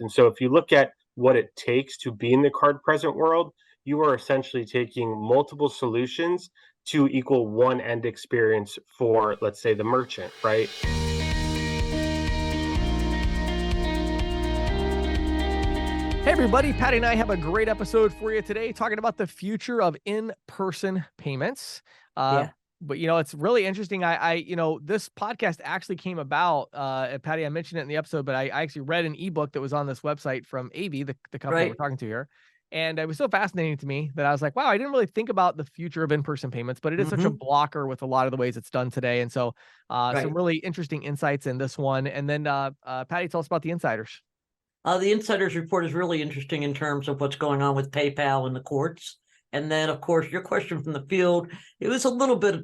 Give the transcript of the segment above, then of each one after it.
And so if you look at what it takes to be in the card present world, you are essentially taking multiple solutions to equal one end experience for, let's say, the merchant, right? Hey everybody, Patty and I have a great episode for you today talking about the future of in-person payments. Yeah. But it's really interesting. This podcast actually came about, Patty, I mentioned it in the episode, but I actually read an ebook that was on this website from AV, the company we're Right. talking to here. And it was so fascinating to me that I was like, wow, I didn't really think about the future of in-person payments, but it is such a Mm-hmm. blocker with a lot of the ways it's done today. And so some Right. really interesting insights in this one. And then Patty, tell us about the insiders. The insider's report is really interesting in terms of what's going on with PayPal in the courts. And then, of course, your question from the field, it was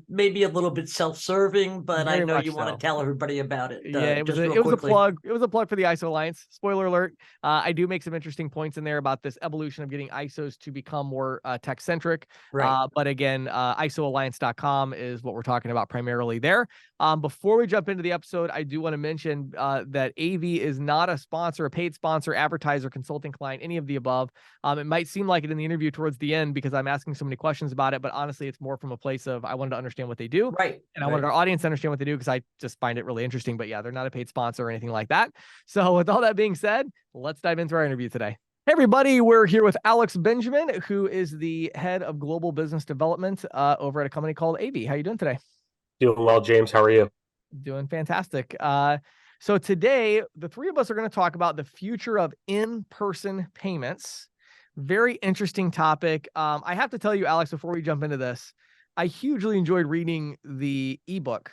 maybe a little bit self-serving, but I Very know much you want to so. tell everybody about it Yeah, it was just a real it was a quickly. plug. It was a plug for the ISO Alliance. Spoiler alert. I do make some interesting points in there about this evolution of getting ISOs to become more tech centric. Right. But again, isoalliance.com is what we're talking about primarily there. Before we jump into the episode, I do want to mention that AV is not a sponsor, a paid sponsor, advertiser, consulting client, any of the above. It might seem like it in the interview towards the end because I'm asking so many questions about it, but honestly, it's more from a place of I wanted to understand what they do. Right. And I wanted our audience to understand what they do because I just find it really interesting. But yeah, they're not a paid sponsor or anything like that. So with all that being said, let's dive into our interview today. Hey everybody, we're here with Alex Benjamin, who is the head of global business development over at a company called AV. How you doing today? Doing well, James. How are you? Doing fantastic. So today, the three of us are going to talk about the future of in-person payments. Very interesting topic. I have to tell you, Alex, before we jump into this, I hugely enjoyed reading the ebook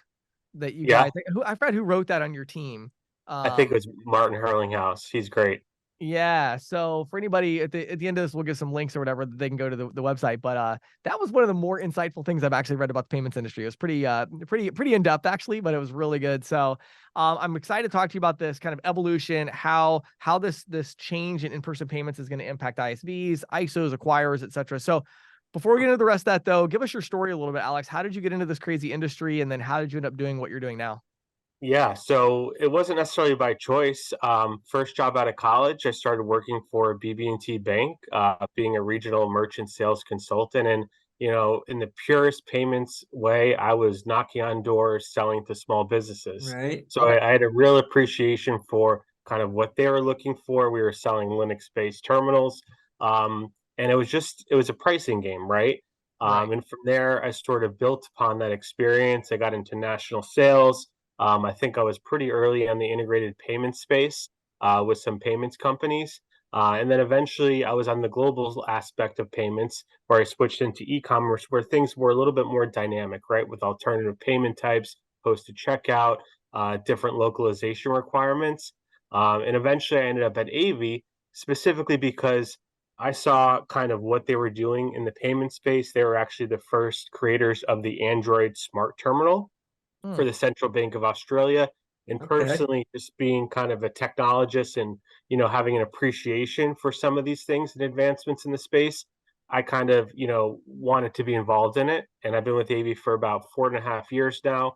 that you Yeah, guys, I forgot who wrote that on your team. I think it Um, was Martin Hurlinghouse. He's great. yeah. So for anybody at the end of this, we'll give some links or whatever that they can go to the website. But that was one of the more insightful things I've actually read about the payments industry. It was pretty in depth actually, but it was really good. So I'm excited to talk to you about this kind of evolution, how this change in in-person payments is going to impact ISVs, ISOs, acquirers, etc. So before we get into the rest of that though, give us your story a little bit, Alex. How did you get into this crazy industry, and then how did you end up doing what you're doing now? Yeah, so it wasn't necessarily by choice. First job out of college, I started working for BB&T Bank, being a regional merchant sales consultant. And, in the purest payments way, I was knocking on doors, selling to small businesses. Right. So I had a real appreciation for kind of what they were looking for. We were selling Linux-based terminals. And it was a pricing game, right? Right. And from there, I sort of built upon that experience. I got into national sales. I think I was pretty early on the integrated payment space with some payments companies. And then eventually I was on the global aspect of payments where I switched into e-commerce where things were a little bit more dynamic, right? With alternative payment types, posted checkout, different localization requirements. And eventually I ended up at AV specifically because I saw kind of what they were doing in the payment space. They were actually the first creators of the Android smart terminal Hmm. for the Central Bank of Australia. And Okay. personally, just being kind of a technologist and having an appreciation for some of these things and advancements in the space, I kind of wanted to be involved in it. And I've been with AV for about 4.5 years now,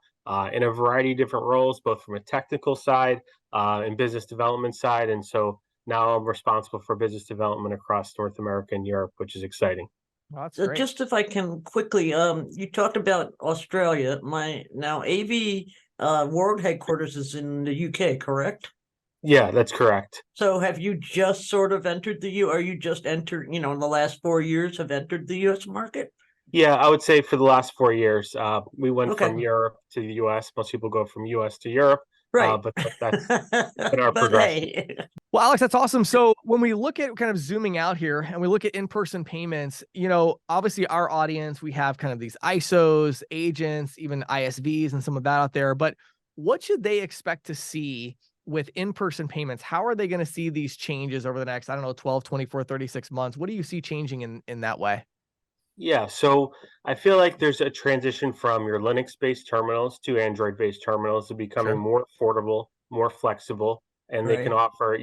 in a variety of different roles, both from a technical side and business development side. And so now I'm responsible for business development across North America and Europe, which is exciting. Well, that's So great. just if I can quickly, you talked about Australia. Now AV world headquarters is in the UK, correct? Yeah, that's correct. So have you just sort of entered the U? Are you just entered, in the last 4 years have entered the US market? Yeah, I would say for the last 4 years, we went Okay. from Europe to the US. Most people go from US to Europe, Right. but that's been our But progression. hey, Well, Alex, that's awesome. So when we look at kind of zooming out here and we look at in-person payments, obviously our audience, we have kind of these ISOs, agents, even ISVs and some of that out there, but what should they expect to see with in-person payments? How are they going to see these changes over the next, I don't know, 12, 24, 36 months? What do you see changing in that way? Yeah, so I feel like there's a transition from your Linux-based terminals to Android-based terminals to becoming Sure. more affordable, more flexible, and they can right. offer,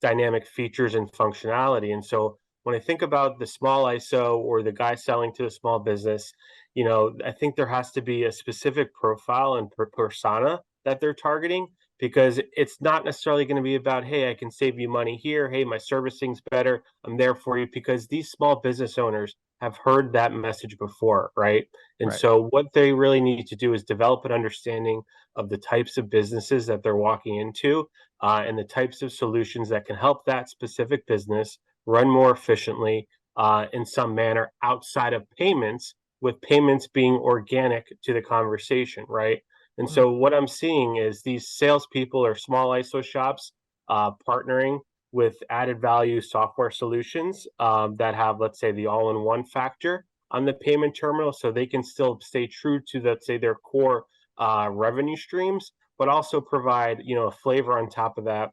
dynamic features and functionality. And so when I think about the small ISO or the guy selling to a small business, I think there has to be a specific profile and persona that they're targeting because it's not necessarily going to be about, hey, I can save you money here. Hey, my servicing's better. I'm there for you, because these small business owners have heard that message before, right? And Right. so what they really need to do is develop an understanding of the types of businesses that they're walking into, and the types of solutions that can help that specific business run more efficiently in some manner outside of payments, with payments being organic to the conversation, right? And Mm, so what I'm seeing is these salespeople or small ISO shops partnering with added value software solutions that have, let's say, the all-in-one factor on the payment terminal, so they can still stay true to, let's say, their core revenue streams, but also provide, a flavor on top of that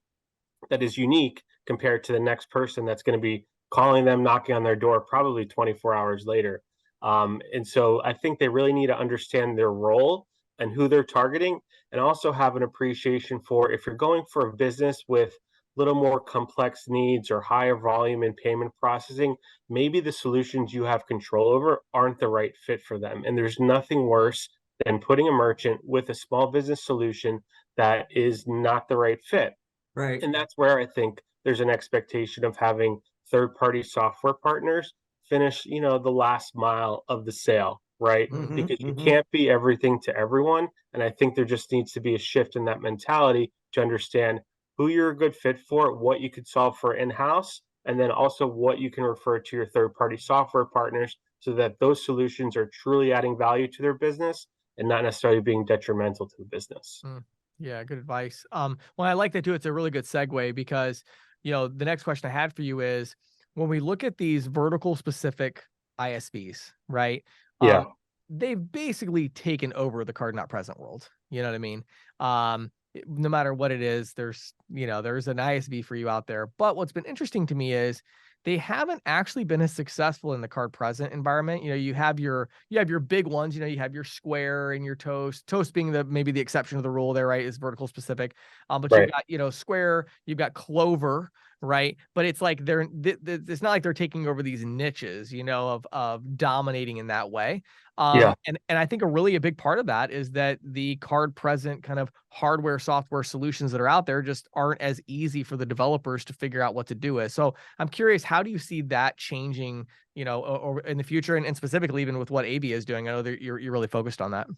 that is unique compared to the next person that's going to be calling them, knocking on their door probably 24 hours later. And so I think they really need to understand their role and who they're targeting, and also have an appreciation for, if you're going for a business with little more complex needs or higher volume in payment processing, maybe the solutions you have control over aren't the right fit for them. And there's nothing worse than putting a merchant with a small business solution that is not the right fit. Right. And that's where I think there's an expectation of having third-party software partners finish, the last mile of the sale, right? Mm-hmm. Because you Mm-hmm. can't be everything to everyone. And I think there just needs to be a shift in that mentality to understand who you're a good fit for, what you could solve for in-house, and then also what you can refer to your third-party software partners, so that those solutions are truly adding value to their business and not necessarily being detrimental to the business. mm. Yeah, good advice. Well, I like that too. It's a really good segue because, the next question I had for you is, when we look at these vertical specific ISVs, right? Yeah. They've basically taken over the card not present world. You know what I mean? No matter what it is, there's an ISV for you out there. But what's been interesting to me is they haven't actually been as successful in the card present environment. You have your big ones. You have your Square and your Toast being maybe the exception to the rule there, right? Is vertical specific. But you've Right. got Square, you've got Clover, right? But it's like it's not like they're taking over these niches, of dominating in that way. Yeah. And I think a big part of that is that the card present kind of hardware software solutions that are out there just aren't as easy for the developers to figure out what to do with. So I'm curious, how do you see that changing, or in the future, and specifically even with what AB is doing? I know that you're really focused on that.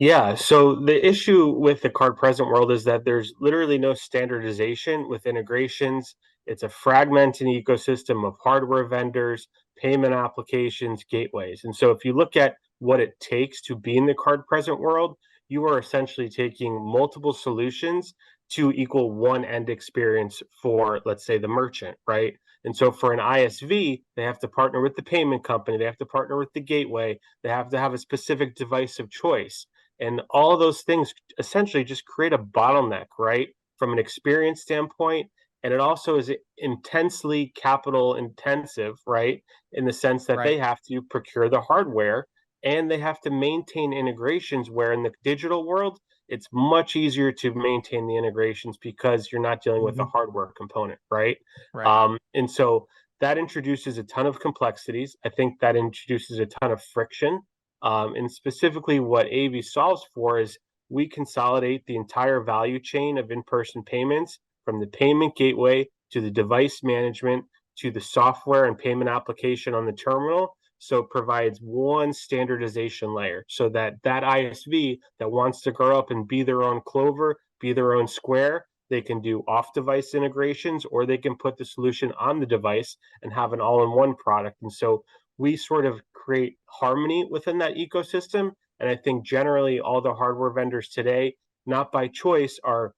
Yeah, so the issue with the card present world is that there's literally no standardization with integrations. It's a fragmented ecosystem of hardware vendors, payment applications, gateways. And so if you look at what it takes to be in the card present world, you are essentially taking multiple solutions to equal one end experience for, let's say, the merchant, right? And so for an ISV, they have to partner with the payment company, they have to partner with the gateway, they have to have a specific device of choice, and all of those things essentially just create a bottleneck, right? From an experience standpoint. And it also is intensely capital intensive, right? In the sense that Right. they have to procure the hardware and they have to maintain integrations, where in the digital world, it's much easier to maintain the integrations because you're not dealing with a Mm-hmm. hardware component, right? Right. And so that introduces a ton of complexities. I think that introduces a ton of friction, and specifically, what AV solves for is we consolidate the entire value chain of in-person payments, from the payment gateway to the device management to the software and payment application on the terminal. So it provides one standardization layer, so that that ISV that wants to grow up and be their own Clover, be their own Square, they can do off-device integrations, or they can put the solution on the device and have an all-in-one product. And so we sort of create harmony within that ecosystem. And I think generally all the hardware vendors today, not by choice, are,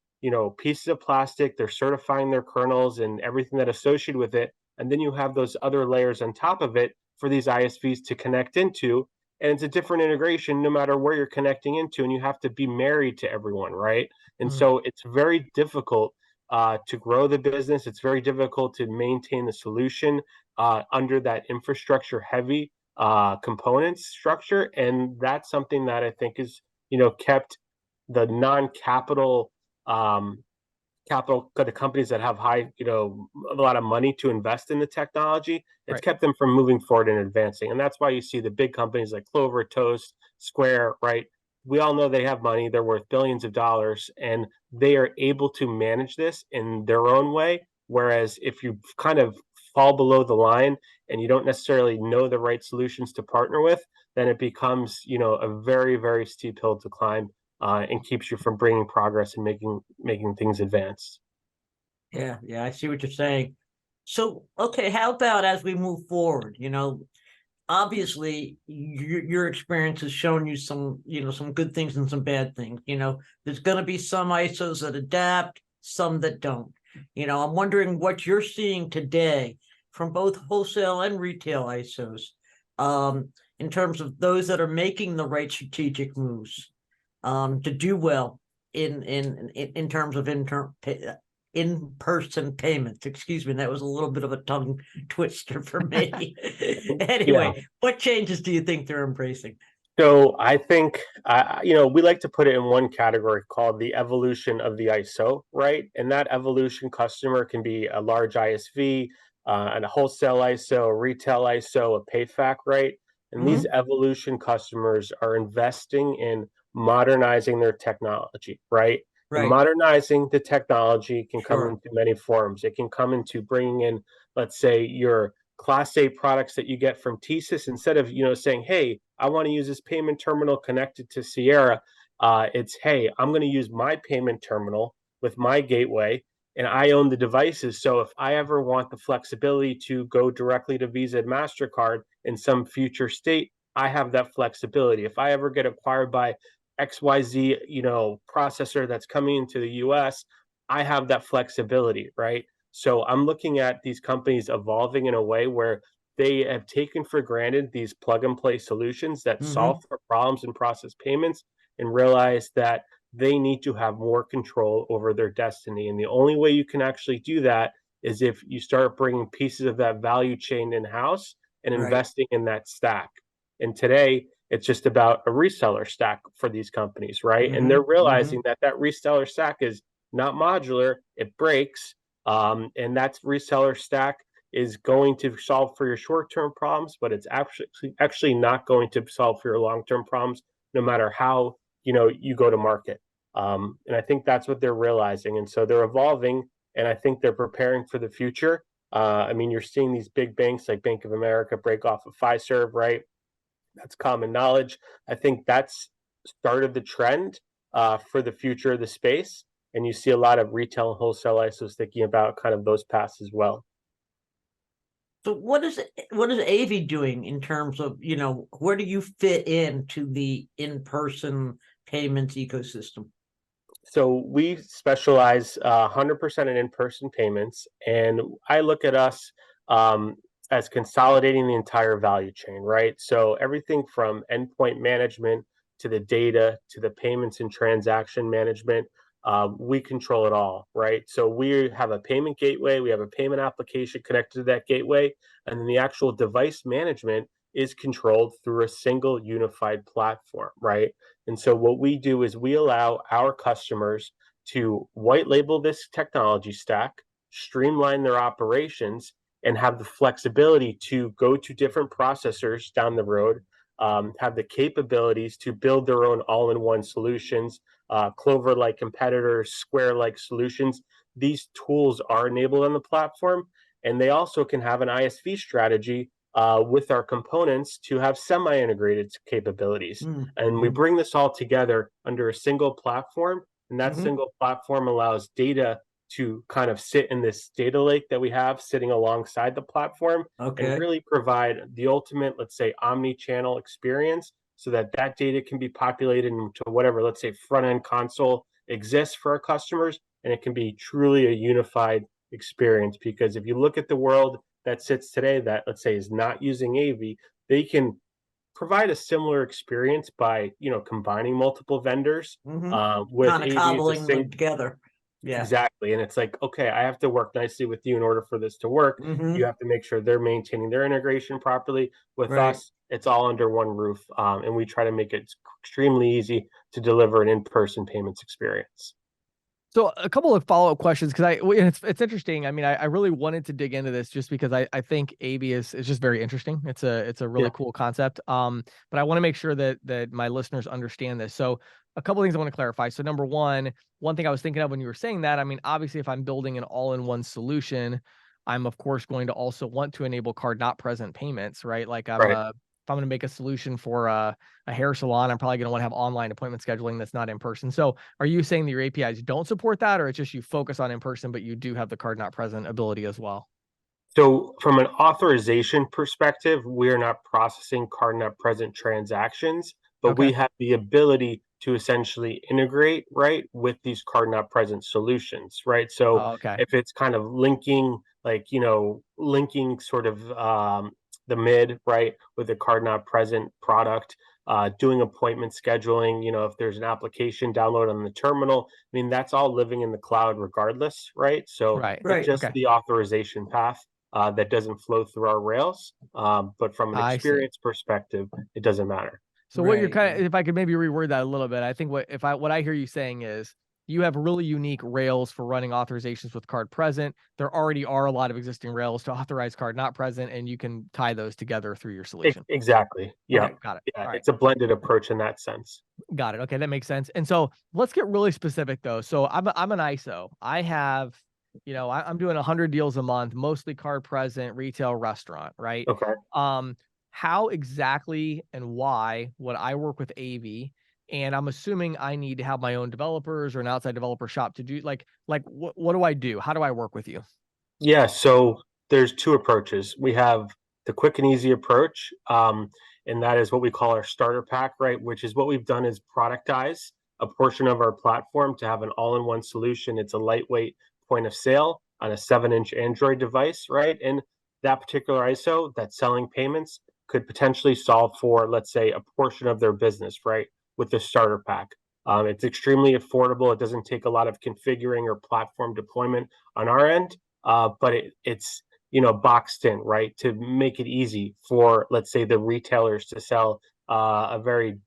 pieces of plastic. They're certifying their kernels and everything that associated with it. And then you have those other layers on top of it for these ISVs to connect into. And it's a different integration no matter where you're connecting into, and you have to be married to everyone, right? And Mm, so it's very difficult to grow the business. It's very difficult to maintain the solution under that infrastructure heavy components structure. And that's something that I think is, kept the non-capital capital the companies that have high, a lot of money to invest in the technology. It's right. kept them from moving forward and advancing. And that's why you see the big companies like Clover, Toast, Square, right? we all know they have money, they're worth billions of dollars, and they are able to manage this in their own way. Whereas if you kind of fall below the line and you don't necessarily know the right solutions to partner with, then it becomes, a very, very steep hill to climb, and keeps you from bringing progress and making things advance. Yeah, yeah, I see what you're saying. So, okay, how about as we move forward? Obviously, your experience has shown you some, some good things and some bad things. There's going to be some ISOs that adapt, some that don't. I'm wondering what you're seeing today from both wholesale and retail ISOs, in terms of those that are making the right strategic moves, to do well in terms of in-person payments. Excuse me, that was a little bit of a tongue twister for me. Yeah. Anyway, what changes do you think they're embracing? So I think, we like to put it in one category called the evolution of the ISO, right? And that evolution customer can be a large ISV, and a wholesale ISO, a retail ISO, a PayFac, right? And these Mm-hmm. evolution customers are investing in modernizing their technology, right? And Right. modernizing the technology can come Sure. into many forms. It can come into bringing in, let's say, your Class A products that you get from TSYS. Instead of saying, "Hey, I want to use this payment terminal connected to Sierra," it's, "Hey, I'm going to use my payment terminal with my gateway, and I own the devices. So if I ever want the flexibility to go directly to Visa and Mastercard in some future state, I have that flexibility. If I ever get acquired by XYZ, processor that's coming into the US, I have that flexibility, right?" So I'm looking at these companies evolving in a way where they have taken for granted these plug and play solutions that Mm-hmm. solve for problems and process payments, and realize that they need to have more control over their destiny. And the only way you can actually do that is if you start bringing pieces of that value chain in house and Right. investing in that stack. And today, it's just about a reseller stack for these companies, right? And they're Mm-hmm. Mm-hmm. realizing that that reseller stack is not modular, it breaks, and that reseller stack is going to solve for your short-term problems, but it's actually not going to solve for your long-term problems, no matter how you go to market. And I think that's what they're realizing, and so they're evolving, and I think they're preparing for the future. I mean, you're seeing these big banks like Bank of America break off of Fiserv, right? That's common knowledge. I think that's started the trend, for the future of the space, and you see a lot of retail and wholesale ISOs thinking about kind of those paths as well. So what is AV doing in terms of, where do you fit into the in-person payments ecosystem? So we specialize 100% in-person payments, and I look at us, as consolidating the entire value chain, right? So everything from endpoint management to the data to the payments and transaction management, we control it all, right? So we have a payment gateway, we have a payment application connected to that gateway, and then the actual device management is controlled through a single unified platform, right? And so what we do is we allow our customers to white label this technology stack, streamline their operations, and have the flexibility to go to different processors down the road, have the capabilities to build their own all-in-one solutions, Clover-like competitors, Square-like solutions. These tools are enabled on the platform, and they also can have an ISV strategy, with our components to have semi-integrated capabilities. And we Mm-hmm. bring this all together under a single platform, and that Mm-hmm. single platform allows data to kind of sit in this data lake that we have sitting alongside the platform, and Okay. really provide the ultimate, let's say, omni-channel experience, so that that data can be populated into whatever, let's say, front end console exists for our customers, and it can be truly a unified experience. Because if you look at the world that sits today that, let's say, is not using AV, they can provide a similar experience by combining multiple vendors, Mm-hmm. with Kind of AV as a cobbling them single. together. Yeah. Exactly. And it's like, okay, I have to work nicely with you in order for this to work. You Mm-hmm. have to make sure they're maintaining their integration properly. With Right. us, it's all under one roof. And we try to make it extremely easy to deliver an in person payments experience. So a couple of follow-up questions, because it's interesting. I mean, I really wanted to dig into this just because I think AV is just very interesting. It's a really Yeah, cool concept. But I want to make sure that my listeners understand this. So a couple of things I want to clarify. So number one thing I was thinking of when you were saying that, I mean, obviously if I'm building an all-in-one solution, I'm of course going to also want to enable card not present payments, right? Like right. if I'm going to make a solution for a hair salon, I'm probably going to want to have online appointment scheduling that's not in person. So are you saying that your APIs don't support that, or it's just you focus on in person, but you do have the card not present ability as well? So from an authorization perspective, we're not processing card not present transactions, but Okay. we have the ability to essentially integrate, right, with these card not present solutions, right? So Oh, okay. if it's kind of linking, like, linking sort of the mid, right, with the card not present product, doing appointment scheduling, if there's an application download on the terminal, I mean, that's all living in the cloud regardless, right? So Right. it's Right. just Okay. the authorization path that doesn't flow through our rails. But from an I see. experience perspective, it doesn't matter. So what you're Right. kind of, if I could maybe reword that a little bit, I think what I hear you saying is you have really unique rails for running authorizations with card present. There already are a lot of existing rails to authorize card not present, and you can tie those together through your solution. Exactly. Yeah. Okay, got it. Yeah. All right. It's a blended approach in that sense. Got it. Okay, that makes sense. And so let's get really specific though. So I'm an ISO. I have, I'm doing 100 deals a month, mostly card present, retail, restaurant, right? Okay. Um, how exactly and why would I work with AV? And I'm assuming I need to have my own developers or an outside developer shop to do like what do I do? How do I work with you? Yeah. So there's two approaches. We have the quick and easy approach, and that is what we call our starter pack, right? Which is what we've done is productize a portion of our platform to have an all-in-one solution. It's a lightweight point of sale on a 7-inch Android device, right? And that particular ISO that's selling payments could potentially solve for, let's say, a portion of their business, right? With the starter pack. It's extremely affordable. It doesn't take a lot of configuring or platform deployment on our end, but it's boxed in, right, to make it easy for, let's say, the retailers to sell a very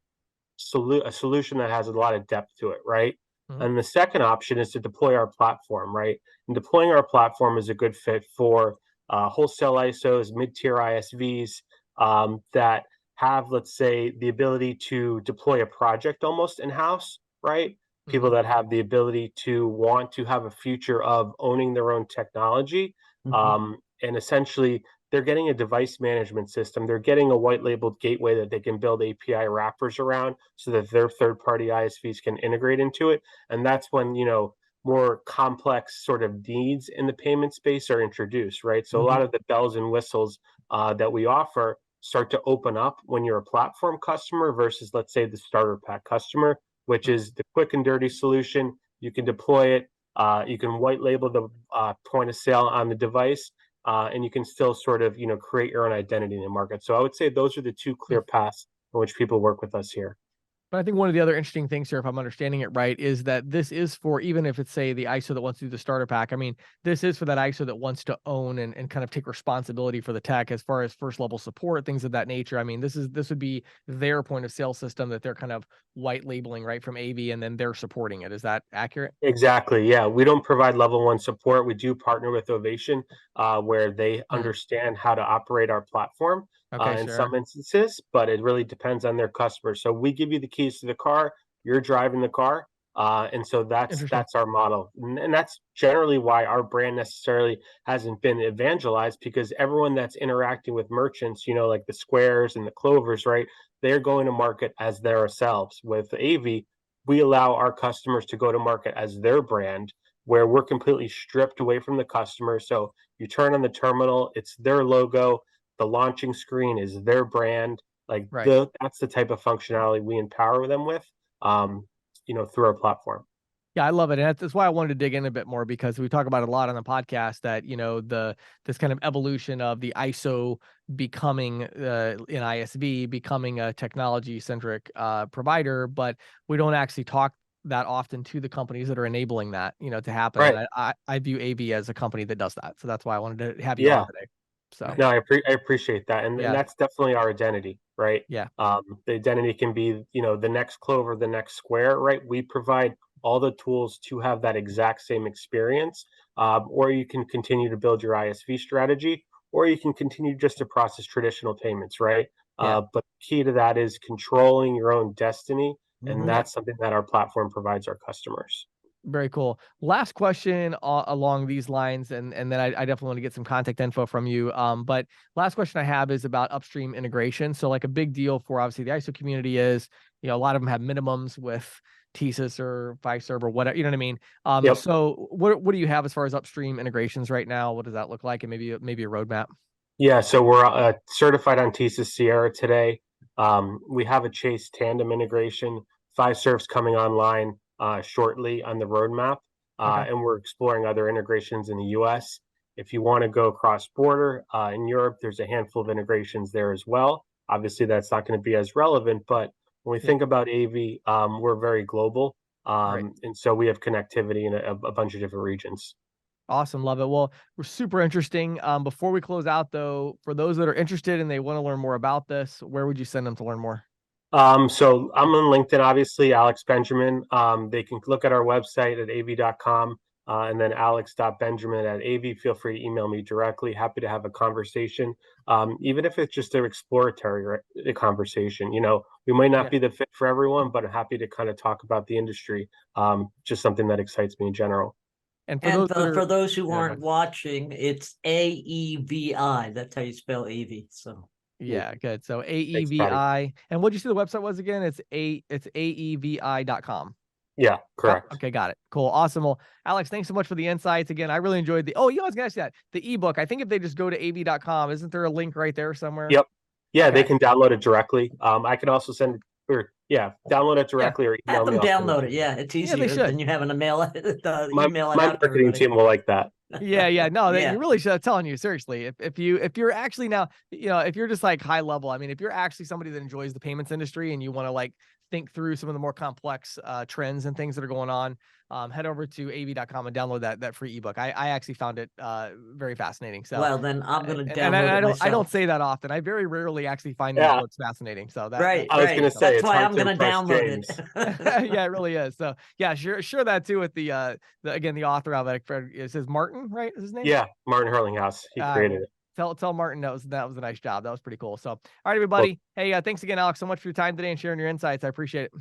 a solution that has a lot of depth to it, right? Mhm. And the second option is to deploy our platform, right? And deploying our platform is a good fit for wholesale ISOs, mid-tier ISVs that have, let's say, the ability to deploy a project almost in-house, right? People Mhm. that have the ability to want to have a future of owning their own technology. Mhm. And essentially, they're getting a device management system. They're getting a white labeled gateway that they can build API wrappers around so that their third party ISVs can integrate into it. And that's when, more complex sort of needs in the payment space are introduced, right? So a lot Mhm. of the bells and whistles that we offer start to open up when you're a platform customer versus, let's say, the starter pack customer, which Mhm. is the quick and dirty solution. You can deploy it. You can white label the point of sale on the device, and you can still sort of create your own identity in the market. So I would say those are the two clear paths in which people work with us here. But I think one of the other interesting things here, if I'm understanding it right, is that this is for, even if it's say the ISO that wants to do the starter pack. I mean, this is for that ISO that wants to own and kind of take responsibility for the tech as far as first level support, things of that nature. I mean, this would be their point of sale system that they're kind of white labeling right from AV, and then they're supporting it. Is that accurate? Exactly. Yeah, we don't provide level one support. We do partner with Ovation, where they Hmm. understand how to operate our platform Okay, in some sure. instances, but it really depends on their customers. So we give you the keys to the car. You're driving the car, and so that's Interesting. that's our model, and that's generally why our brand necessarily hasn't been evangelized because everyone that's interacting with merchants, like the Squares and the Clovers, right? They're going to market as themselves. With AV, we allow our customers to go to market as their brand where we're completely stripped away from the customer. So you turn on the terminal, it's their logo, the launching screen is their brand. Like Right. that's the type of functionality we empower them with, through our platform. Yeah, I love it. And that's why I wanted to dig in a bit more, because we talk about it a lot on the podcast that, this kind of evolution of the ISO becoming an ISV, becoming a technology centric provider, but we don't actually talk that often to the companies that are enabling that, to happen. Right. And I view AV as a company that does that. So that's why I wanted to have you on Yeah. today. So Right. No, I appreciate that, and yeah, that's definitely our identity, right? yeah. The identity can be, the next Clover, the next Square, right? We provide all the tools to have that exact same experience. Or you can continue to build your ISV strategy, or you can continue just to process traditional payments, right? Yeah. But key to that is controlling your own destiny, and Mhm. that's something that our platform provides our customers. Very cool. Last question along these lines, and then I definitely want to get some contact info from you. But last question I have is about upstream integration. So like a big deal for obviously the ISO community is, a lot of them have minimums with TSYS or Fiserv or whatever, you know what I mean? Yep. So what do you have as far as upstream integrations right now? What does that look like? And maybe a roadmap? Yeah, so we're certified on TSYS Sierra today. We have a Chase Tandem integration. Fiserv's coming online shortly on the roadmap, Okay. and we're exploring other integrations in the US. If you want to go cross border in Europe, there's a handful of integrations there as well. Obviously, that's not going to be as relevant, but when we Yeah. think about AV, we're very global, Right. and so we have connectivity in a bunch of different regions. Awesome. Love it. Well, we're super interesting. Before we close out though, for those that are interested and they want to learn more about this, where would you send them to learn more? So I'm on LinkedIn, obviously, Alex Benjamin. They can look at our website at av.com, and then alex.benjamin at av. Feel free to email me directly. Happy to have a conversation, even if it's just an exploratory conversation. We might not Yeah. be the fit for everyone, but I'm happy to kind of talk about the industry. Just something that excites me in general. And for And those that for are, those who yeah, go aren't ahead. watching, it's AEVI. That's how you spell AV. So Yeah, good. So Thanks, Patty. AEVI. And what did you say the website was again? It's AEVI.com. Yeah, Yep. correct. Okay, got it. Cool. Awesome. Well, Alex, thanks so much for the insights. Again, I really enjoyed I was gonna ask you that. The ebook. I think if they just go to AV.com, isn't there a link right there somewhere? Yep. Yeah, they Okay. can download it directly. I can also send or yeah, download it Yeah. directly or have email me. them I'll send it download to it. you. Yeah, it's Yeah, they easier should. than you having to mail it, My email it my out to marketing everybody. team will like that. Yeah. No, you Yeah. really should. I'm telling you, seriously. If you're actually now, if you're just like high level, I mean, if you're actually somebody that enjoys the payments industry and you want to like think through some of the more complex trends and things that are going on, head over to av.com and download that free ebook. I actually found it very fascinating. So, Well, then I'm going to and download it I don't myself. say that often. I very rarely actually find these Yeah, books fascinating. So Right, I was gonna right. say That's it's why hard I'm to going to impress download James. it. yeah, it really is. So yeah, share that too with the again the author of it. It says Martin, right? Is his name? Yeah, Martin Hurlinghouse. He created Well, it. tell Martin that was a nice job. That was pretty cool. So, all right, Well, everybody. Hey, thanks again, Alex, so much for your time today and sharing your insights. I appreciate it.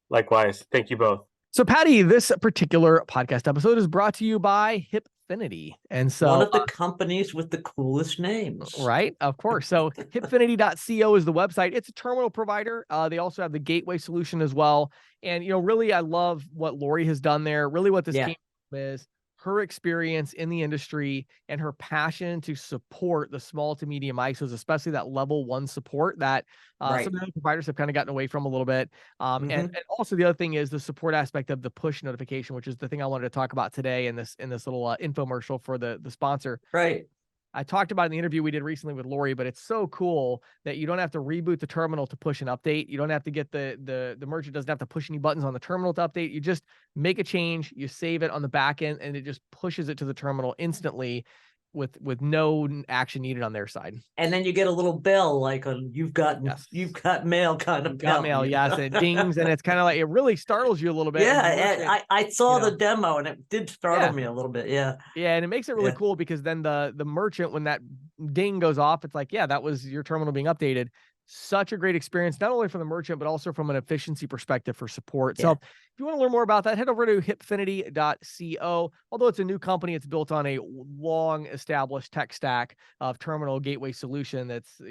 likewise. Thank you both. So, Patty, this particular podcast episode is brought to you by Hipfinity, and One so of the companies with the coolest names. right, of course. So, Hipfinity.co is the website. It's a terminal provider. They also have the gateway solution as well. And really, I love what Lori has done there. Really, what this Yeah. came from is her experience in the industry and her passion to support the small to medium ISOs, especially that level 1 support that Right. some of the other providers have kind of gotten away from a little bit. And Mhm. also the other thing is the support aspect of the push notification, which is the thing I wanted to talk about today in this little infomercial for the sponsor. Right. I talked about in the interview we did recently with Lori, but it's so cool that you don't have to reboot the terminal to push an update. You don't have to get the merchant doesn't have to push any buttons on the terminal to update. You just make a change, you save it on the back end, and it just pushes it to the terminal instantly with no action needed on their side. And then you get a little bell like a you've got mail kind of You've got bell. mail, yes, and it dings, and it's kind of like it really startles you a little bit. Yeah, and the and merchant, I saw you know, the demo and it did startle me a little bit. Yeah. Yeah, and it makes it really Yeah. cool because then the merchant, when that ding goes off, it's like, yeah, that was your terminal being updated. Such a great experience, not only for the merchant, but also from an efficiency perspective for support. So Yeah. if you want to learn more about that, head over to hipfinity.co. Although it's a new company, it's built on a long established tech stack of terminal gateway solution that's,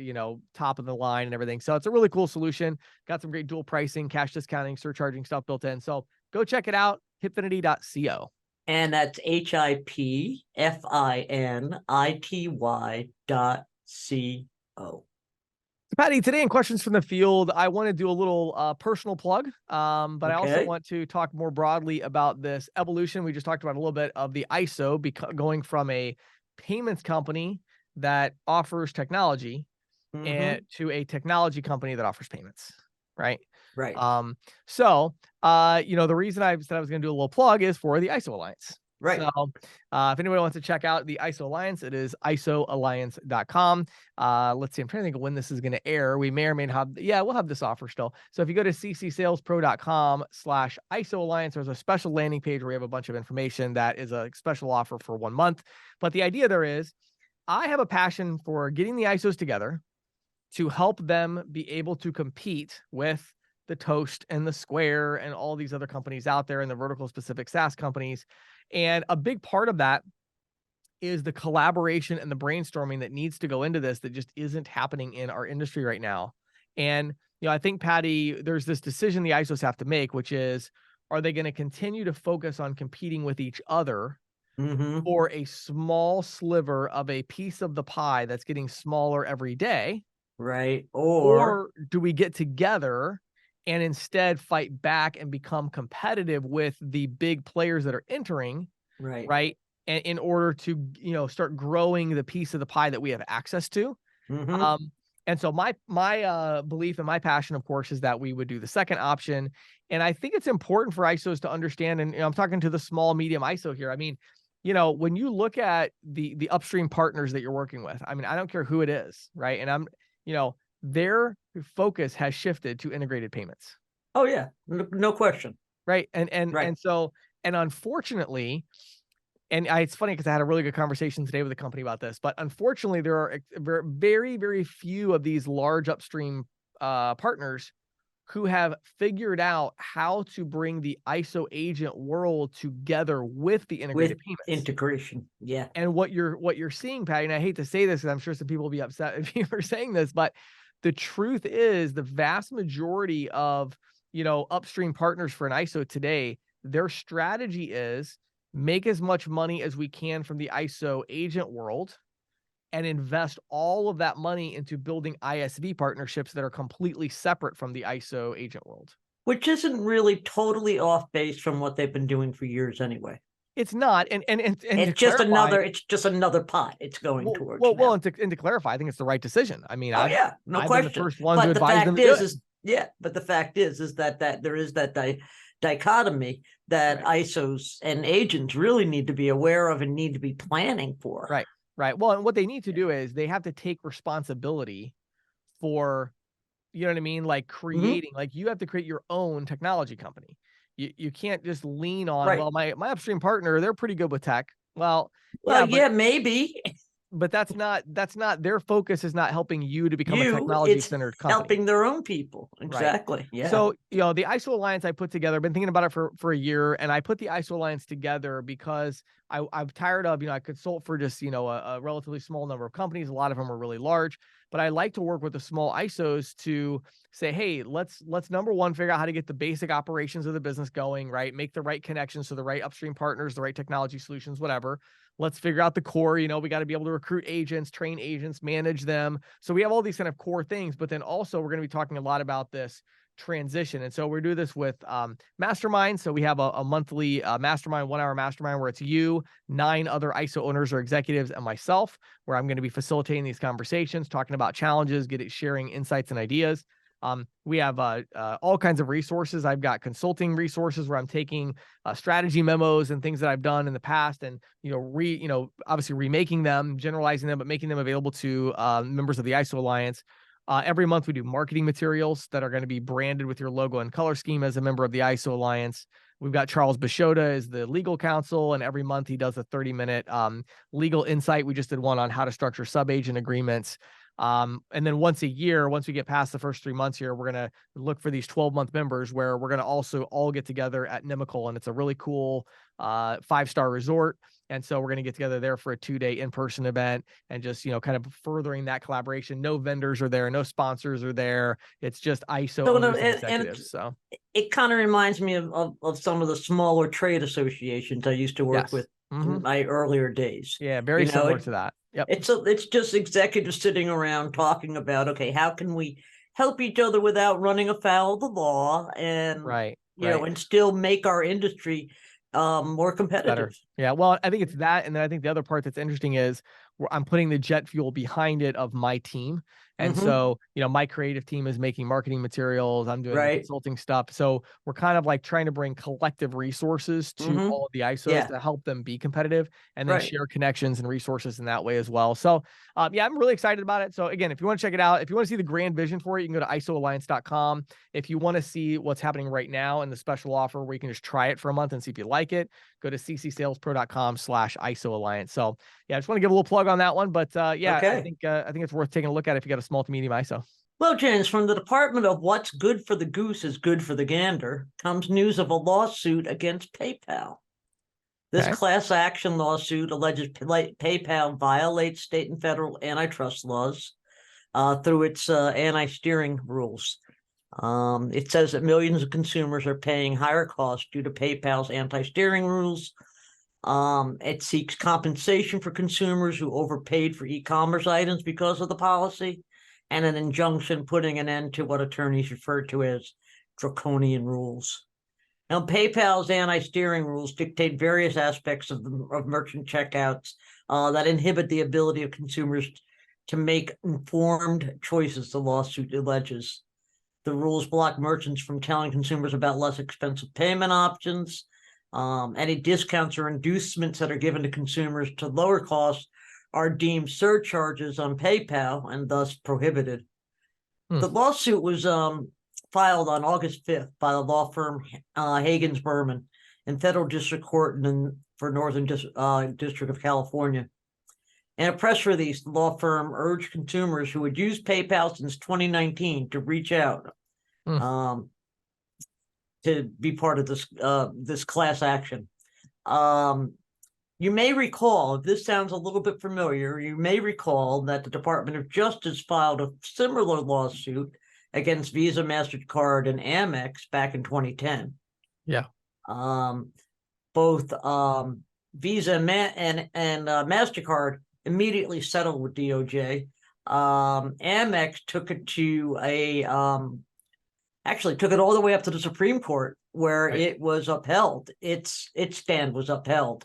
top of the line and everything. So it's a really cool solution. Got some great dual pricing, cash discounting, surcharging stuff built in. So go check it out, hipfinity.co. And that's HIPFINITY.co. Patty, today in questions from the field, I want to do a little personal plug, but I also Okay. want to talk more broadly about this evolution. We just talked about a little bit of the ISO going from a payments company that offers technology and to a technology company that offers payments, right? Right. So the reason I said I was going to do a little plug is for the ISO Alliance. Right. So if anybody wants to check out the ISO Alliance, it is isoalliance.com. Let's see, I'm trying to think of when this is going to air. We may or may not have, yeah, we'll have this offer still. So if you go to ccsalespro.com/ISO Alliance, there's a special landing page where we have a bunch of information that is a special offer for 1 month. But the idea there is, I have a passion for getting the ISOs together to help them be able to compete with the Toast and the Square and all these other companies out there and the vertical specific SaaS companies. And a big part of that is the collaboration and the brainstorming that needs to go into this that just isn't happening in our industry right now. And, I think, Patty, there's this decision the ISOs have to make, which is, are they going to continue to focus on competing with each other for a small sliver of a piece of the pie that's getting smaller every day? Right. Or do we get together and instead fight back and become competitive with the big players that are entering, right? And in order to, start growing the piece of the pie that we have access to. And so my belief and my passion, of course, is that we would do the second option. And I think it's important for ISOs to understand, and I'm talking to the small, medium ISO here. I mean, when you look at the upstream partners that you're working with, I mean, I don't care who it is, right? And their focus has shifted to integrated payments. Oh yeah, no question. Right. And so, and unfortunately, it's funny because I had a really good conversation today with a company about this, but unfortunately there are very, very few of these large upstream partners who have figured out how to bring the ISO agent world together with the integrated payments. Integration. Yeah. And what you're seeing, Patty, and I hate to say this, because I'm sure some people will be upset if you are saying this, but the truth is the vast majority of, upstream partners for an ISO today, their strategy is make as much money as we can from the ISO agent world and invest all of that money into building ISV partnerships that are completely separate from the ISO agent world. Which isn't really totally off base from what they've been doing for years anyway. It's not, and it's just another pot it's going towards. Well, and to clarify, I think it's the right decision. I mean, I've question. been the first one to advise them to do it. But the fact is that there is that dichotomy that ISOs and agents really need to be aware of and need to be planning for. Right. Well, and what they need to do is they have to take responsibility for, you know what I mean? Like creating, like you have to create your own technology company. You can't just lean on, well, my upstream partner, they're pretty good with tech. Well, maybe. But that's not their focus is not helping you to become a technology centered company. Helping their own people. Exactly. Right. Yeah. So, the ISO Alliance I put together, I've been thinking about it for a year, and I put the ISO Alliance together because I'm tired of, I consult for just, a relatively small number of companies. A lot of them are really large, but I like to work with the small ISOs to say, hey, let's number one, figure out how to get the basic operations of the business going, right? Make the right connections to the right upstream partners, the right technology solutions, whatever. Let's figure out the core, we got to be able to recruit agents, train agents, manage them. So we have all these kind of core things, but then also we're going to be talking a lot about this transition. And so we do this with mastermind. So we have a monthly mastermind, 1 hour mastermind where it's you, 9 other ISO owners or executives, and myself, where I'm going to be facilitating these conversations, talking about challenges, sharing insights and ideas. We have all kinds of resources. I've got consulting resources where I'm taking strategy memos and things that I've done in the past and, obviously remaking them, generalizing them, but making them available to members of the ISO Alliance. Every month we do marketing materials that are going to be branded with your logo and color scheme as a member of the ISO Alliance. We've got Charles Bishoda as the legal counsel, and every month he does a 30-minute legal insight. We just did one on how to structure sub-agent agreements. And then once a year, once we get past the first 3 months here, we're going to look for these 12-month members where we're going to also all get together at Nimical. And it's a really cool 5-star resort. And so we're going to get together there for a 2-day in-person event and just, kind of furthering that collaboration. No vendors are there. No sponsors are there. It's just ISO owners and executives. So it kind of reminds me of some of the smaller trade associations I used to work with in my earlier days. Yeah, very similar to that. Yep. It's just executives sitting around talking about, okay, how can we help each other without running afoul of the law and and still make our industry more competitive. Better. Yeah. Well, I think it's that. And then I think the other part that's interesting is I'm putting the jet fuel behind it of my team. And so, my creative team is making marketing materials. I'm doing the consulting stuff. So we're kind of like trying to bring collective resources to all of the ISOs to help them be competitive, and then share connections and resources in that way as well. So I'm really excited about it. So again, if you want to check it out, if you want to see the grand vision for it, you can go to isoalliance.com. If you want to see what's happening right now in the special offer where you can just try it for a month and see if you like it, go to ccsalespro.com/ISOalliance. So I just want to give a little plug on that one, but I think it's worth taking a look at if you got a small to medium ISO. Well, James, from the Department of What's Good for the Goose is Good for the Gander comes news of a lawsuit against PayPal. This class action lawsuit alleges PayPal violates state and federal antitrust laws through its anti-steering rules. It says that millions of consumers are paying higher costs due to PayPal's anti-steering rules. It seeks compensation for consumers who overpaid for e-commerce items because of the policy, and an injunction putting an end to what attorneys refer to as draconian rules. Now, PayPal's anti-steering rules dictate various aspects of merchant checkouts that inhibit the ability of consumers to make informed choices, the lawsuit alleges. The rules block merchants from telling consumers about less expensive payment options. Any discounts or inducements that are given to consumers to lower costs are deemed surcharges on PayPal and thus prohibited. The lawsuit was filed on August 5th by the law firm Hagens Berman in Federal District Court for Northern District of California. In a press release, the law firm urged consumers who had used PayPal since 2019 to reach out to be part of this class action. You may recall, if this sounds a little bit familiar, you may recall that the Department of Justice filed a similar lawsuit against Visa, MasterCard, and Amex back in 2010. Yeah. Both Visa and MasterCard immediately settled with DOJ. Amex took it to actually took it all the way up to the Supreme Court, where it was upheld. Its stand was upheld.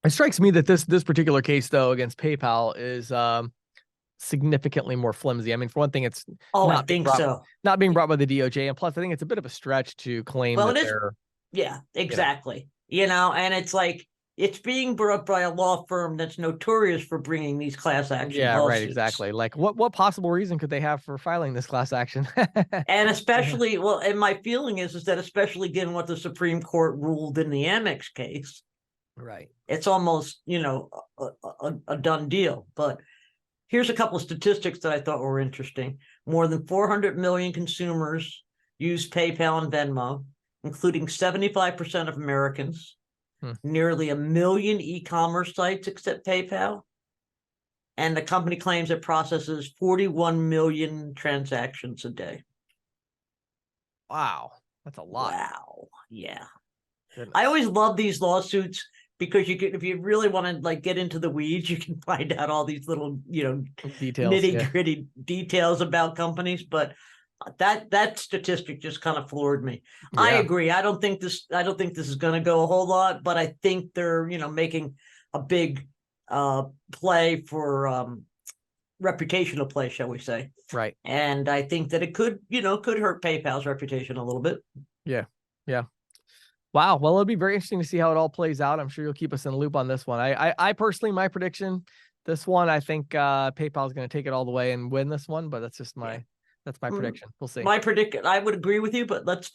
It strikes me that this particular case, though, against PayPal is significantly more flimsy. I mean, for one thing, it's not being brought by the DOJ, and plus, I think it's a bit of a stretch to claim that they're. Yeah, exactly. And it's like it's being brought by a law firm that's notorious for bringing these class action lawsuits. Right, exactly. Like, what possible reason could they have for filing this class action? And especially, and my feeling is that especially given what the Supreme Court ruled in the Amex case, right, it's almost a done deal. But here's a couple of statistics that I thought were interesting. More than 400 million consumers use PayPal and Venmo, including 75% of Americans. Nearly 1 million e-commerce sites accept PayPal. And the company claims it processes 41 million transactions a day. Wow. That's a lot. Wow. Yeah. Goodness. I always love these lawsuits because if you really want to get into the weeds, you can find out all these little, details, nitty-gritty details about companies. But that statistic just kind of floored me. Yeah. I agree. I don't think this is going to go a whole lot, but I think they're making a big play for reputational play, shall we say? Right. And I think that it could hurt PayPal's reputation a little bit. Yeah. Wow. Well, it'll be very interesting to see how it all plays out. I'm sure you'll keep us in the loop on this one. I personally, my prediction, this one, I think PayPal is going to take it all the way and win this one, but that's just my. That's my prediction. We'll see. I would agree with you, but let's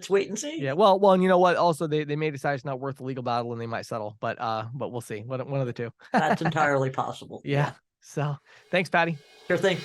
wait and see. Yeah. Well, and you know what? Also, they may decide it's not worth the legal battle and they might settle, but we'll see. One of the two. That's entirely possible. Yeah. So thanks, Patty. Sure thing.